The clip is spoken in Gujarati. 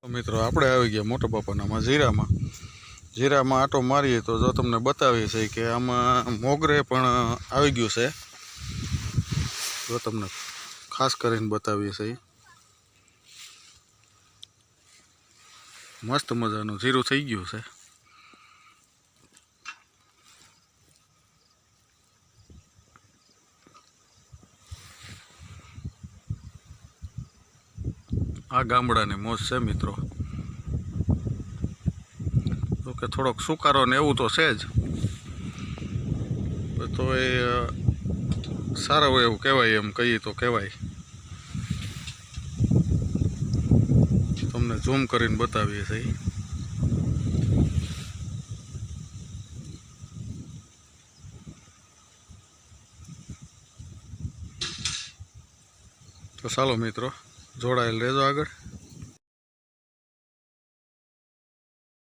મિત્રો આપણે આવી ગયા મોટા બાપાનામાં જીરામાં આટો મારીએ તો જો તમને બતાવીએ છે કે આમાં મોગરે પણ આવી ગયું છે। જો તમને ખાસ કરીને બતાવીએ છે મસ્ત મજાનું જીરું થઈ ગયું છે। આ ગામડાની મોજ છે મિત્રો। તો કે થોડોક સુકારો ને એવું તો છે જ, તો એ સારું એવું કહેવાય, એમ કહીએ તો કહેવાય। તમને ઝૂમ કરીને બતાવીએ છીએ। તો ચાલો મિત્રો, જોડાયેલ રહેજો આગળ।